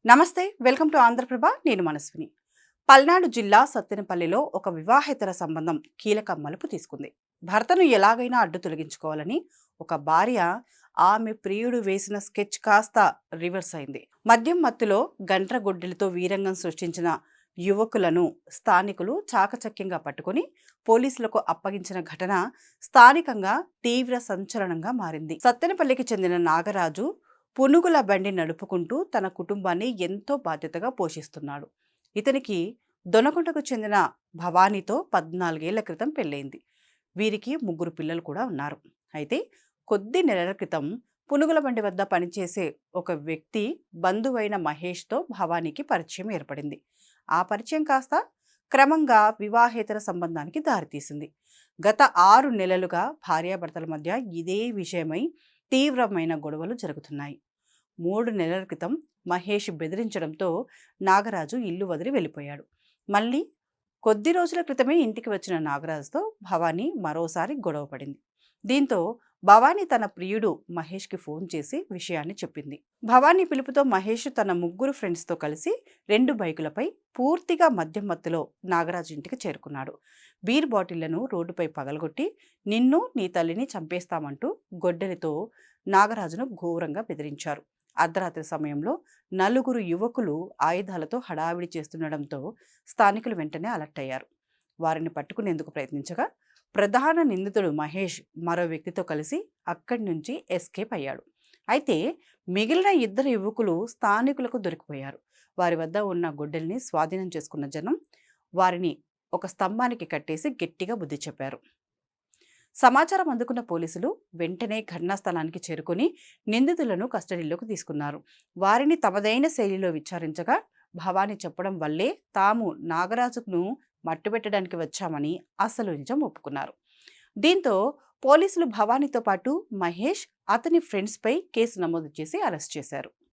నమస్తే, welcome to Andhraprabha. నేను మనస్విని. పల్నాడు జిల్లా సత్తెనపల్లిలో ఒక వివాహేతర సంబంధం కీలక మలుపు తీసుకుంది. భర్తను ఎలాగైనా అడ్డు తొలగించుకోవాలని ఒక భార్య ఆమె ప్రియుడు వేసిన స్కెచ్ కాస్త రివర్స్ అయింది. మద్యం మత్తులో గంట్రగొడ్డలితో వీరంగం సృష్టించిన యువకులను స్థానికులు చాకచక్యంగా పట్టుకుని పోలీసులకు అప్పగించిన ఘటన స్థానికంగా తీవ్ర సంచలనంగా మారింది. సత్తెనపల్లికి చెందిన నాగరాజు పునుగుల బండి నడుపుకుంటూ తన కుటుంబాన్ని ఎంతో బాధ్యతగా పోషిస్తున్నాడు. ఇతనికి దొనకొండకు చెందిన భవానీతో 14 ఏళ్ల క్రితం పెళ్ళైంది. వీరికి 3 పిల్లలు కూడా ఉన్నారు. అయితే కొద్ది నెలల క్రితం పునుగుల బండి వద్ద పనిచేసే ఒక వ్యక్తి బంధువైన మహేష్తో భవానీకి పరిచయం ఏర్పడింది. ఆ పరిచయం కాస్త క్రమంగా వివాహేతర సంబంధానికి దారితీసింది. గత 6 నెలలుగా భార్యాభర్తల మధ్య ఇదే విషయమై తీవ్రమైన గొడవలు జరుగుతున్నాయి. 3 నెలల క్రితం మహేష్ బెదిరించడంతో నాగరాజు ఇల్లు వదిలి వెళ్ళిపోయాడు. మళ్ళీ కొద్ది రోజుల క్రితమే ఇంటికి వచ్చిన నాగరాజుతో భవానీ మరోసారి గొడవ పడింది. దీంతో భవానీ తన ప్రియుడు మహేష్కి ఫోన్ చేసి విషయాన్ని చెప్పింది. భవానీ పిలుపుతో మహేష్ తన 3 ఫ్రెండ్స్తో కలిసి 2 బైకులపై పూర్తిగా మద్యం మత్తులో నాగరాజు ఇంటికి చేరుకున్నాడు. బీర్ బాటిళ్లను రోడ్డుపై పగలగొట్టి నిన్ను నీ తల్లిని చంపేస్తామంటూ గొడ్డలితో నాగరాజును ఘోరంగా బెదిరించారు. అర్ధరాత్రి సమయంలో 4 యువకులు ఆయుధాలతో హడావిడి చేస్తుండడంతో స్థానికులు వెంటనే అలర్ట్ అయ్యారు. వారిని పట్టుకునేందుకు ప్రయత్నించగా ప్రధాన నిందితుడు మహేష్ మరో వ్యక్తితో కలిసి అక్కడి నుంచి ఎస్కేప్ అయ్యాడు. అయితే మిగిలిన 2 యువకులు స్థానికులకు దొరికిపోయారు. వారి వద్ద ఉన్న గొడ్డలిని స్వాధీనం చేసుకున్న జనం వారిని ఒక స్తంభానికి కట్టేసి గట్టిగా బుద్ధి చెప్పారు. సమాచారం అందుకున్న పోలీసులు వెంటనే ఘటనా స్థలానికి చేరుకుని నిందితులను కస్టడీలోకి తీసుకున్నారు. వారిని తమదైన శైలిలో విచారించగా భవానీ చెప్పడం వల్లే తాము నాగరాజును మట్టుబెట్టడానికి వచ్చామని అసలు నిజం ఒప్పుకున్నారు. దీంతో పోలీసులు భవానీతో పాటు మహేష్, అతని ఫ్రెండ్స్పై కేసు నమోదు చేసి అరెస్ట్ చేశారు.